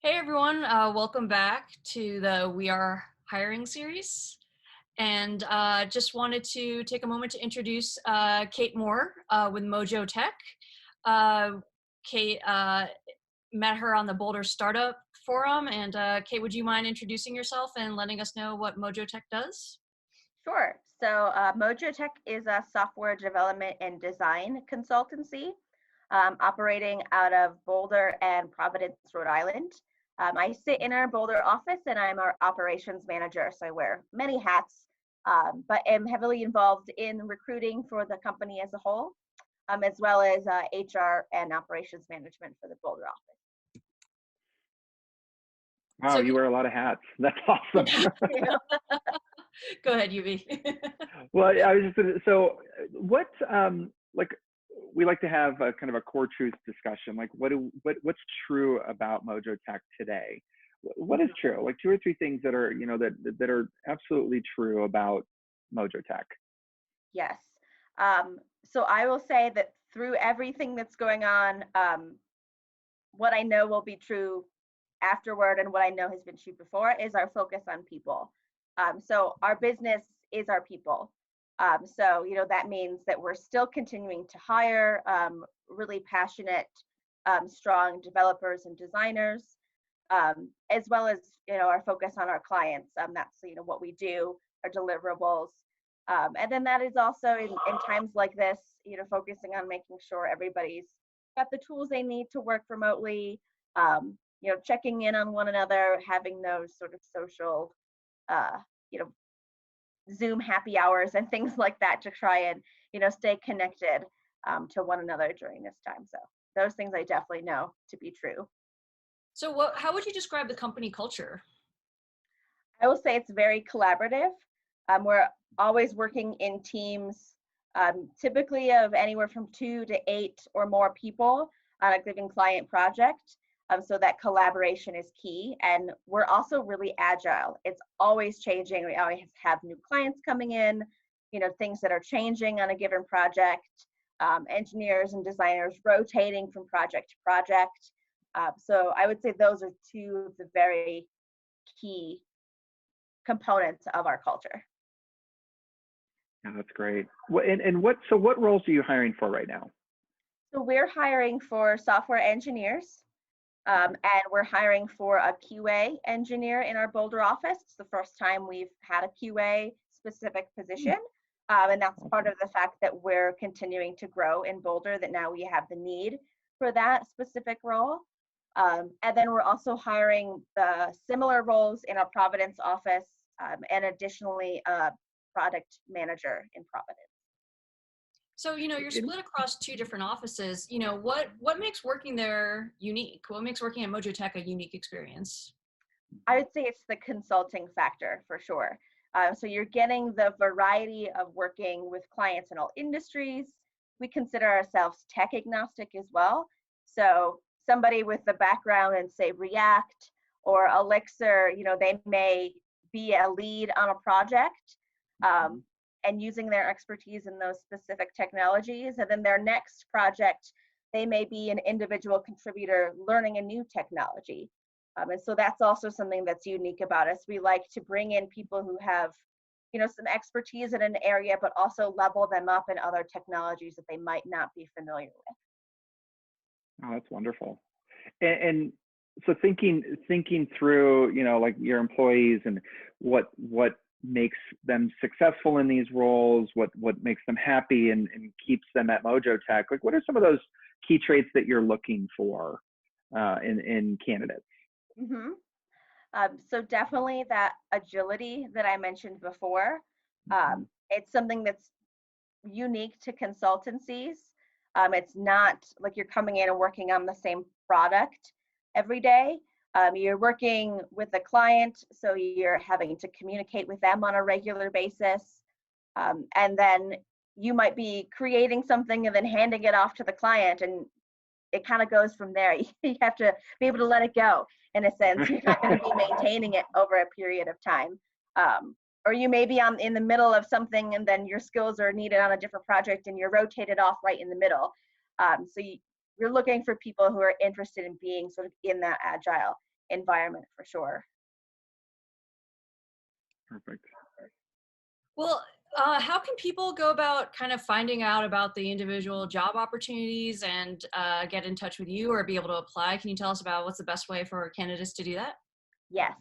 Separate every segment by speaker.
Speaker 1: Hey everyone, welcome back to the We Are Hiring series. And just wanted to take a moment to introduce Kate Moore with MojoTech. Uh, Kate met her on the Boulder Startup Forum. And Kate, would you mind introducing yourself and letting us know what MojoTech does?
Speaker 2: Sure. MojoTech is a software development and design consultancy operating out of Boulder and Providence, Rhode Island. I sit in our Boulder office and I'm our operations manager, so I wear many hats, but am heavily involved in recruiting for the company as a whole, as well as HR and operations management for the Boulder office.
Speaker 3: Wow,
Speaker 1: So,
Speaker 3: you wear a lot of hats. That's awesome.
Speaker 1: go ahead, UV.
Speaker 3: Well, I was just gonna, so what like we like to have a kind of a core truth discussion. Like what's true about MojoTech today? What is true? Like two or three things that are, that are absolutely true about MojoTech.
Speaker 2: Yes. So I will say that through everything that's going on, what I know will be true afterward and what I know has been true before is our focus on people. So our business is our people. That means that we're still continuing to hire really passionate, strong developers and designers, as well as, our focus on our clients. That's, what we do, our deliverables. And then that is also in times like this, focusing on making sure everybody's got the tools they need to work remotely, checking in on one another, having those sort of social, uh, you know, Zoom happy hours and things like that to try and, stay connected to one another during this time. So those things I definitely know to be true.
Speaker 1: So, how would you describe the company culture?
Speaker 2: I will say it's very collaborative. We're always working in teams, typically of anywhere from 2 to 8 or more people on a given client project. So that collaboration is key. And we're also really agile. It's always changing. We always have new clients coming in, things that are changing on a given project, engineers and designers rotating from project to project. So I would say those are two of the very key components of our culture.
Speaker 3: Yeah, that's great. So what roles are you hiring for right now?
Speaker 2: So we're hiring for software engineers, and we're hiring for a QA engineer in our Boulder office. It's the first time we've had a QA specific position. And that's part of the fact that we're continuing to grow in Boulder, that now we have the need for that specific role. And then we're also hiring the similar roles in our Providence office, and additionally a product manager in Providence.
Speaker 1: So, you're split across two different offices. What makes working there unique? What makes working at MojoTech a unique experience?
Speaker 2: I would say it's the consulting factor for sure. So you're getting the variety of working with clients in all industries. We consider ourselves tech agnostic as well. So somebody with the background in, say, React or Elixir, they may be a lead on a project, and using their expertise in those specific technologies. And then their next project, they may be an individual contributor learning a new technology. And so that's also something that's unique about us. We like to bring in people who have, some expertise in an area, but also level them up in other technologies that they might not be familiar with.
Speaker 3: Oh, that's wonderful. And so thinking through, like your employees and what makes them successful in these roles, what makes them happy and keeps them at MojoTech, like what are some of those key traits that you're looking for in candidates?
Speaker 2: Mm-hmm. So definitely that agility that I mentioned before. It's something that's unique to consultancies. It's not like you're coming in and working on the same product every day. You're working with a client, so you're having to communicate with them on a regular basis. And then you might be creating something and then handing it off to the client, and it kind of goes from there. You have to be able to let it go, in a sense. You're not going to be maintaining it over a period of time. Or you may be in the middle of something and then your skills are needed on a different project and you're rotated off right in the middle. You're looking for people who are interested in being sort of in that agile environment for sure.
Speaker 3: Perfect.
Speaker 1: Well, how can people go about kind of finding out about the individual job opportunities and get in touch with you or be able to apply? Can you tell us about what's the best way for candidates to do that?
Speaker 2: Yes.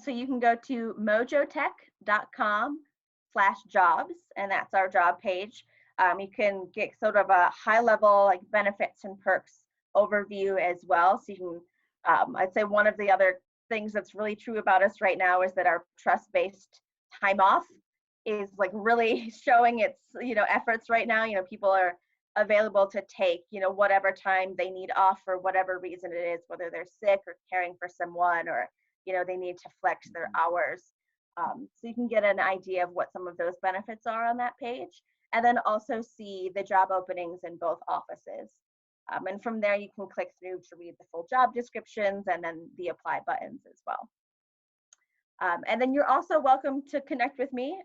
Speaker 2: So you can go to mojotech.com/jobs, and that's our job page. You can get sort of a high level like benefits and perks overview as well. So you can, I'd say one of the other things that's really true about us right now is that our trust-based time off is like really showing its, efforts right now. People are available to take, whatever time they need off for whatever reason it is, whether they're sick or caring for someone or, they need to flex their hours. So you can get an idea of what some of those benefits are on that page, and then also see the job openings in both offices. And from there, you can click through to read the full job descriptions and then the apply buttons as well. And then you're also welcome to connect with me,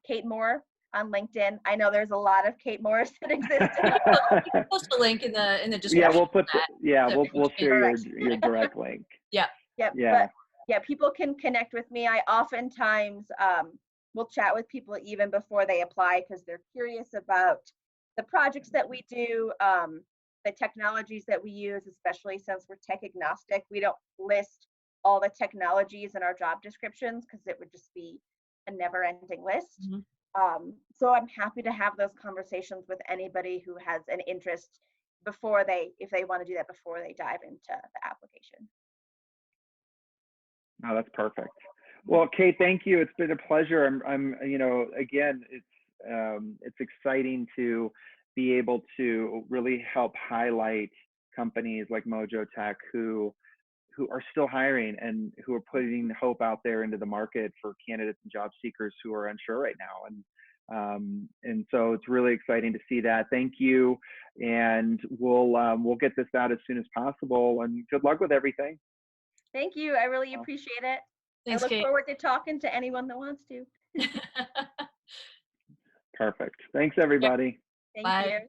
Speaker 2: Kate Moore on LinkedIn. I know there's a lot of Kate Moores that exist.
Speaker 1: We'll post a link in the description.
Speaker 3: We'll share your direct link.
Speaker 1: Yeah.
Speaker 2: Yep.
Speaker 3: Yeah.
Speaker 2: But yeah, people can connect with me. I oftentimes will chat with people even before they apply because they're curious about the projects that we do, the technologies that we use, especially since we're tech agnostic. We don't list all the technologies in our job descriptions because it would just be a never-ending list.
Speaker 1: Mm-hmm.
Speaker 2: So I'm happy to have those conversations with anybody who has an interest if they want to do that before they dive into the application.
Speaker 3: Oh, that's perfect. Well, Kate, thank you. It's been a pleasure. Again, it's exciting to be able to really help highlight companies like MojoTech who are still hiring and who are putting hope out there into the market for candidates and job seekers who are unsure right now. And so it's really exciting to see that. Thank you. And we'll get this out as soon as possible, and good luck with everything.
Speaker 2: Thank you. I really appreciate it.
Speaker 1: Thanks,
Speaker 2: I look
Speaker 1: Kate.
Speaker 2: forward to talking to anyone that wants to.
Speaker 3: Perfect. Thanks, everybody.
Speaker 2: Thank
Speaker 1: Bye.
Speaker 2: you.